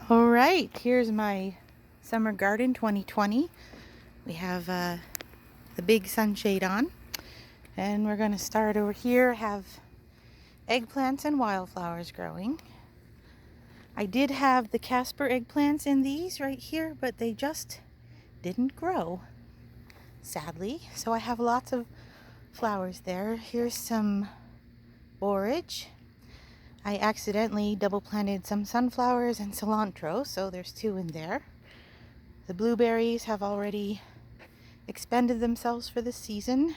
All right, here's my summer garden 2020. We have the big sunshade on, and we're going to start over here. I have eggplants and wildflowers growing. I did have the Casper eggplants in these right here, but they just didn't grow, sadly. So I have lots of flowers there. Here's some borage. I accidentally double planted some sunflowers and cilantro, so there's two in there. The blueberries have already expended themselves for the season.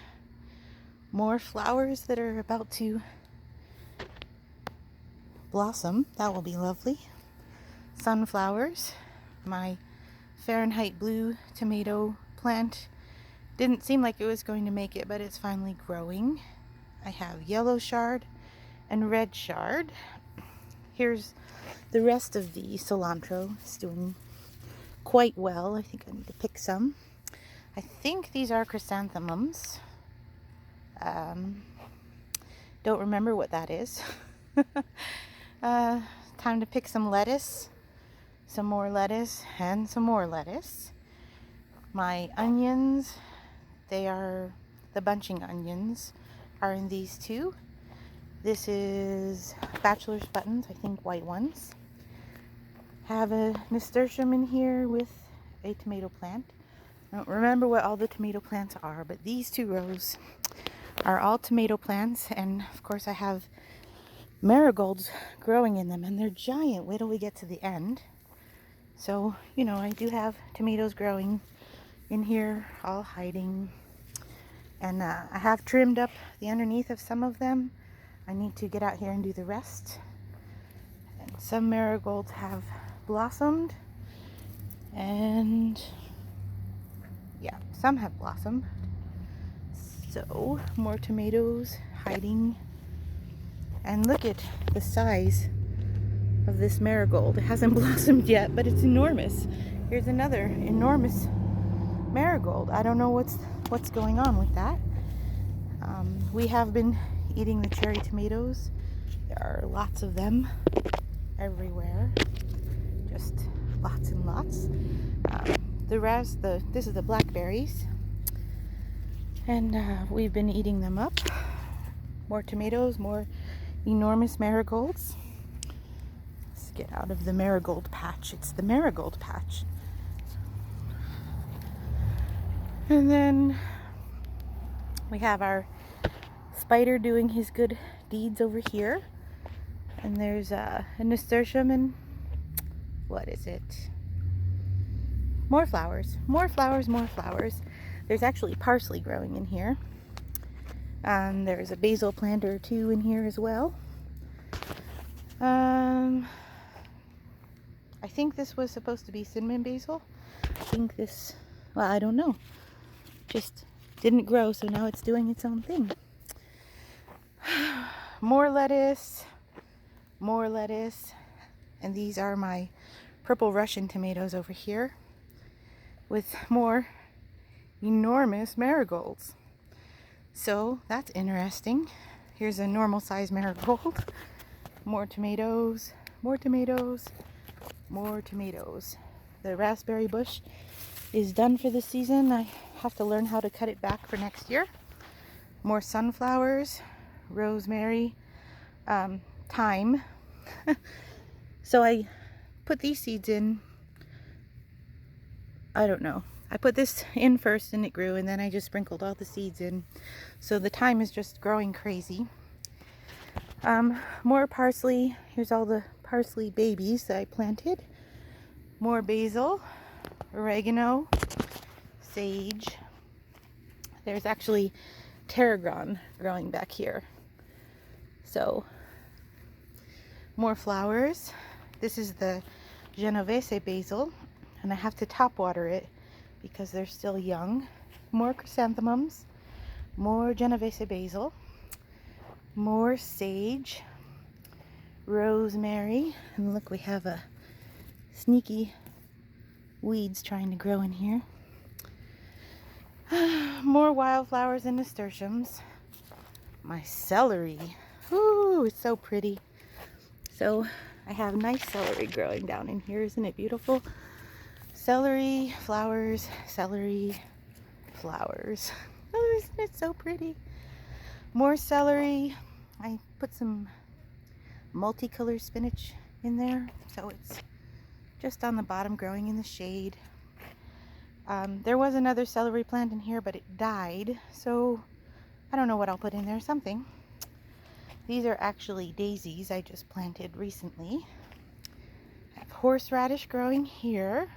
More flowers that are about to blossom. That will be lovely. Sunflowers. My Fahrenheit blue tomato plant didn't seem like it was going to make it, but it's finally growing. I have yellow chard and red chard. Here's the rest of the cilantro. It's doing quite well. I think I need to pick some. I think these are chrysanthemums. Don't remember what that is. Time to pick some lettuce, some more lettuce, and some more lettuce. My onions, they are the bunching onions, are in these two. This is bachelor's buttons, I think white ones. Have a nasturtium in here with a tomato plant. I don't remember what all the tomato plants are, but these two rows are all tomato plants, and of course I have marigolds growing in them, and they're giant. Wait till we get to the end. So, I do have tomatoes growing in here, all hiding. And I have trimmed up the underneath of some of them. I need to get out here and do the rest. And some marigolds have blossomed, and yeah, some have blossomed. So, more tomatoes hiding. And look at the size of this marigold. It hasn't blossomed yet, but it's enormous. Here's another enormous marigold. I don't know what's going on with that. We have been eating the cherry tomatoes. There are lots of them everywhere. Just lots and lots. This is the blackberries. And we've been eating them up. More tomatoes, more enormous marigolds. Let's get out of the marigold patch. It's the marigold patch. And then we have our spider doing his good deeds over here. And there's a nasturtium and what is it? More flowers. More flowers, more flowers. There's actually parsley growing in here. There's a basil plant or two in here as well. I think this was supposed to be cinnamon basil. I don't know. Just didn't grow, so now it's doing its own thing. More lettuce. And these are my purple Russian tomatoes over here with more enormous marigolds. So that's interesting. Here's a normal size marigold. More tomatoes, more tomatoes, more tomatoes. The raspberry bush is done for the season. I have to learn how to cut it back for next year. More sunflowers, rosemary, thyme. So I put these seeds in, I don't know. I put this in first and it grew, and then I just sprinkled all the seeds in. So the thyme is just growing crazy. More parsley. Here's all the parsley babies that I planted. More basil, oregano, sage. There's actually tarragon growing back here. So, more flowers. This is the Genovese basil, and I have to top water it because they're still young. More chrysanthemums, more Genovese basil, more sage, rosemary, and look, we have a sneaky weeds trying to grow in here. More wildflowers and nasturtiums. My celery. Ooh, it's so pretty. So I have nice celery growing down in here. Isn't it beautiful? Celery, flowers, celery, flowers. Oh, isn't it so pretty? More celery. I put some multicolored spinach in there, so it's just on the bottom growing in the shade. There was another celery plant in here, but it died, so I don't know what I'll put in there. Something. These are actually daisies I just planted recently. I have horseradish growing here.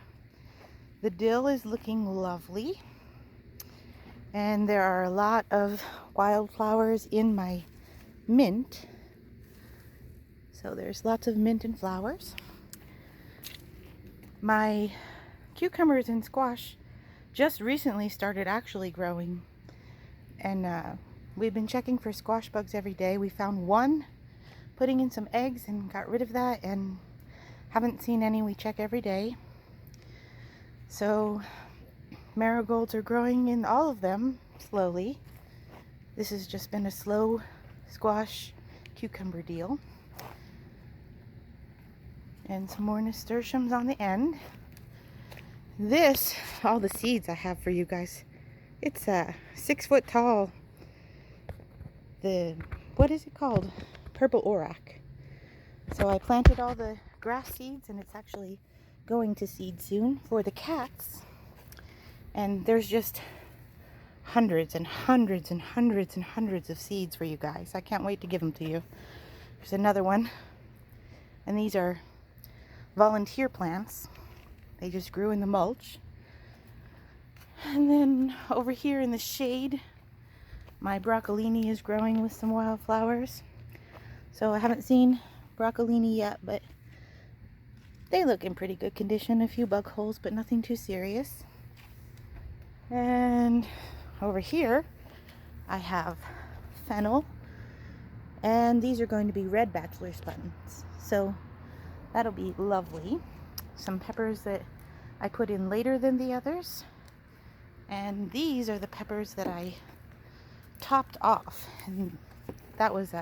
The dill is looking lovely. And there are a lot of wildflowers in my mint. So there's lots of mint and flowers. My cucumbers and squash just recently started actually growing. And we've been checking for squash bugs every day. We found one putting in some eggs and got rid of that, and haven't seen any. We check every day. So marigolds are growing in all of them slowly. This has just been a slow squash cucumber deal. And some more nasturtiums on the end. This, all the seeds I have for you guys. It's 6 foot tall. What is it called? Purple orach. So I planted all the grass seeds, and it's actually going to seed soon for the cats. And there's just hundreds and hundreds and hundreds and hundreds of seeds for you guys. I can't wait to give them to you. There's another one. And these are volunteer plants. They just grew in the mulch. And then over here in the shade, my broccolini is growing with some wildflowers. So I haven't seen broccolini yet, but they look in pretty good condition. A few bug holes, but nothing too serious. And over here, I have fennel. And these are going to be red bachelor's buttons. So that'll be lovely. Some peppers that I put in later than the others. And these are the peppers that I topped off. And that was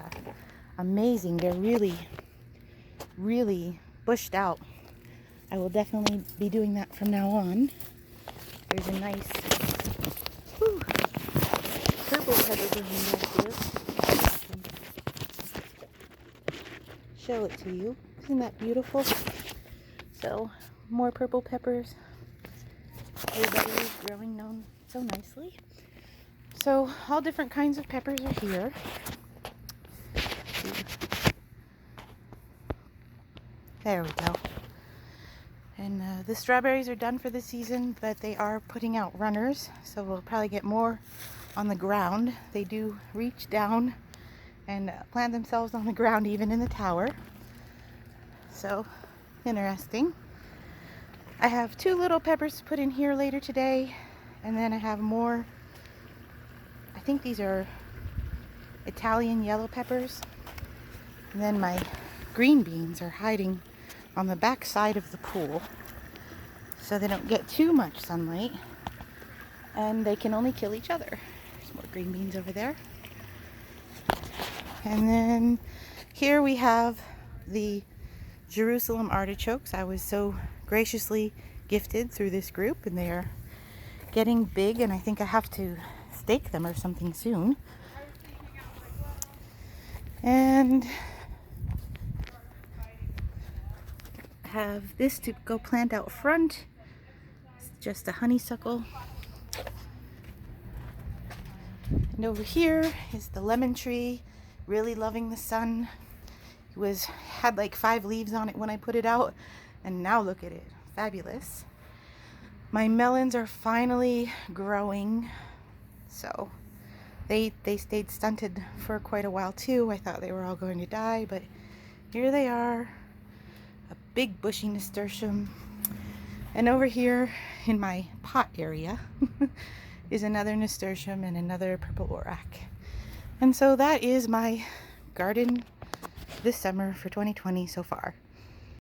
amazing. They're really, really bushed out. I will definitely be doing that from now on. There's a nice purple pepper growing back here. Show it to you. Isn't that beautiful? So, more purple peppers. Everybody is growing them so nicely. So, all different kinds of peppers are here. There we go. And the strawberries are done for the season, but they are putting out runners, so we'll probably get more on the ground. They do reach down and plant themselves on the ground, even in the tower. So, interesting. I have 2 little peppers to put in here later today, and then I have more. I think these are Italian yellow peppers. And then my green beans are hiding on the back side of the pool, so they don't get too much sunlight, and they can only kill each other. There's more green beans over there. And then here we have the Jerusalem artichokes. I was so graciously gifted through this group, and they are getting big, and I think I have to stake them or something soon. And have this to go plant out front. It's just a honeysuckle. And over here is the lemon tree, really loving the sun. It had like 5 leaves on it when I put it out, and now look at it, fabulous. My melons are finally growing, so they stayed stunted for quite a while too. I thought they were all going to die, but here they are. A big bushy nasturtium. And over here in my pot area is another nasturtium and another purple orach. And so that is my garden this summer for 2020 so far.